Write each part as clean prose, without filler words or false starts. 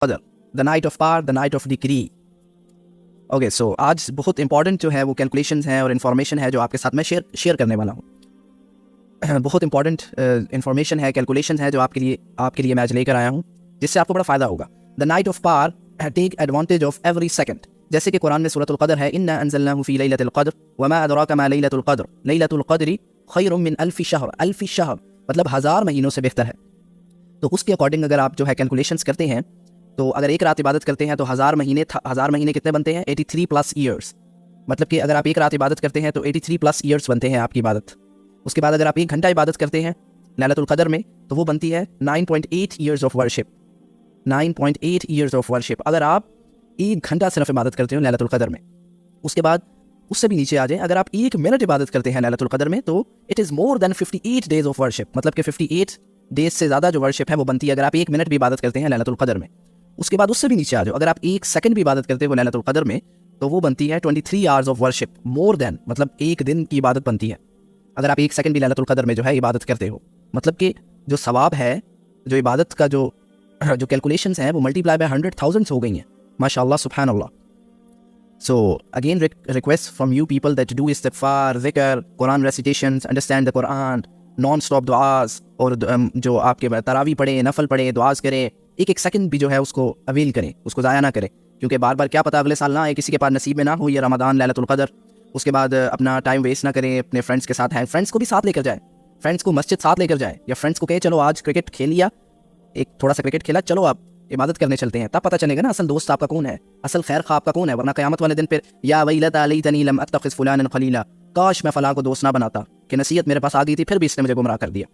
قدر, the night of power, the night of decree. Okay so آج بہت important جو ہے وہ کیلکولیشنز ہیں اور انفارمیشن ہے جو آپ کے ساتھ میں شیئر کرنے والا ہوں. بہت امپورٹنٹ انفارمیشن ہے, کیلکولیشنز ہے جو آپ کے لیے میں آج لے کر آیا ہوں, جس سے آپ کو بڑا فائدہ ہوگا. The night of power take advantage of every second. جیسے کہ قرآن میں سورۃ القدر ہے, انا انزلناہ فی لیلۃ القدر وما ادراک ما لیلۃ القدر لیلۃ القدر خیر من الف شہر. الف شہر مطلب 1000 مہینوں سے بہتر ہے. تو اس کے اکارڈنگ اگر آپ جو ہے کیلکولیشنز کرتے ہیں تو اگر ایک رات عبادت کرتے ہیں تو 1000 مہینے کتنے بنتے ہیں؟ 83 پلس ایئرس. مطلب کہ اگر آپ ایک رات عبادت کرتے ہیں تو 83 پلس ایئرس بنتے ہیں آپ کی عبادت. اس کے بعد اگر آپ 1 گھنٹہ عبادت کرتے ہیں لیلۃ القدر میں تو وہ بنتی ہے 9.8 years of worship. 9.8 years of worship اگر آپ 1 گھنٹہ صرف عبادت کرتے ہو لیلۃ القدر میں. اس کے بعد اس سے بھی نیچے آ جائیں, اگر آپ 1 منٹ عبادت کرتے ہیں لیلۃ القدر میں تو it is more than 58 days of worship. مطلب کہ 58 ڈیز سے زیادہ جو ورشپ ہے وہ بنتی ہے اگر آپ 1 منٹ بھی عبادت کرتے ہیں لیلۃ القدر میں. اس کے بعد اس سے بھی نیچے آ جاؤ, اگر آپ 1 سیکنڈ بھی عبادت کرتے ہو لیلۃ القدر میں تو وہ بنتی ہے 23 آورز آف ورشپ. مور دین مطلب 1 دن کی عبادت بنتی ہے اگر آپ 1 سیکنڈ بھی لیلۃ القدر میں جو ہے عبادت کرتے ہو. مطلب کہ جو ثواب ہے, جو عبادت کا جو کیلکولیشنز ہیں وہ ملٹی پلائی بائی 100,000 ہو گئی ہیں. ماشاء اللہ, سبحان اللہ. So again request from you people that do istighfar, ذکر, قرآن recitations, understand the Quran, non-stop دعاز, اور جو آپ کے تراویح پڑھیں, نفل پڑھیں, دعاز کریں. ایک سیکنڈ بھی جو ہے اس کو اویل کریں, اس کو ضائع نہ کریں, کیونکہ بار بار کیا پتہ اگلے سال نہ آئے, کسی کے پاس نصیب میں نہ ہو یہ رمضان لیلۃ القدر. اس کے بعد اپنا ٹائم ویسٹ نہ کریں, اپنے فرینڈس کے ساتھ ہیں, فرینڈس کو بھی ساتھ لے کر جائیں, فرینڈس کو مسجد ساتھ لے کر جائیں, یا فرینڈس کو کہیں چلو آج کرکٹ کھیل لیا, ایک تھوڑا سا کرکٹ کھیلا, چلو آپ عبادت کرنے چلتے ہیں. تب پتہ چلے گا نا اصل دوست آپ کا کون ہے, اصل خیر خواہ آپ کا کون ہے. ورنہ قیامت والے دن پھر یا ویلتا لیتنی لم اتخذ فلانا خلیلا, کاش میں فلاں کو دوست نہ بناتا, کہ نصیحت میرے پاس آ گئی تھی پھر بھی اس نے مجھے گمراہ کر دیا.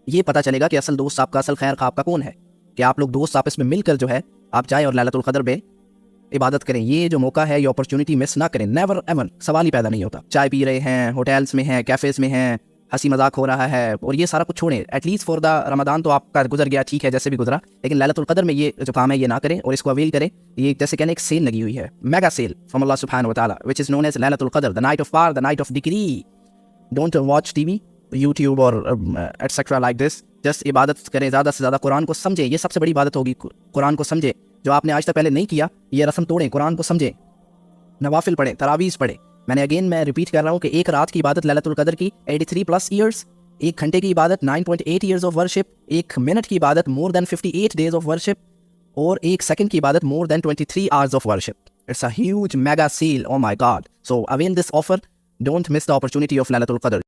یہ پتہ چلے گا کہ اصل دوست آپ کا, اصل خیر خواہ آپ کا کون ہے, کہ آپ لوگ دوست آپس میں مل کر جو ہے آپ جائیں اور لیلۃ القدر میں عبادت کریں. یہ جو موقع ہے, یہ اپرچونٹی مس نہ کریں. نیور ایور, سوال ہی پیدا نہیں ہوتا. چائے پی رہے ہیں, ہوٹلس میں ہیں, کیفیز میں ہیں, ہنسی مذاق ہو رہا ہے, اور یہ سارا کچھ چھوڑیں. ایٹ لیسٹ فور دا رمضان تو آپ کا گزر گیا, ٹھیک ہے جیسے بھی گزرا, لیکن لیلۃ القدر میں یہ جو کام ہے یہ نہ کریں اور اس کو اویل کریں. یہ جیسے کہنے ایک سیل لگی ہوئی ہے, میگا سیل فرام اللہ سبحانہ و تعالیٰ, which is known as لیلۃ القدر, the night of power, the night of decree. Don't watch TV, YouTube اور ایٹسیٹرا لائک دس. جسٹ عبادت کریں, زیادہ سے زیادہ قرآن کو سمجھیں. یہ سب سے بڑی عبادت ہوگی, قرآن کو سمجھیں. جو آپ نے آج تک پہلے نہیں کیا, یہ رسم توڑیں, قرآن کو سمجھیں, نوافل پڑھیں, تراویز پڑھیں. میں ریپیٹ کر رہا ہوں کہ ایک رات کی عبادت لیلۃ القدر کی 83 پلس ایئرس, 1 گھنٹے کی عبادت 9.8 ایئرز آف ورشپ, 1 منٹ کی عبادت مور دین 58 ڈیز آف ورشپ, اور 1 سیکنڈ کی عبادت مور دین 23 hours of worship. It's a huge mega seal, oh my God. So avail this offer, don't miss the opportunity of لیلۃ القدر.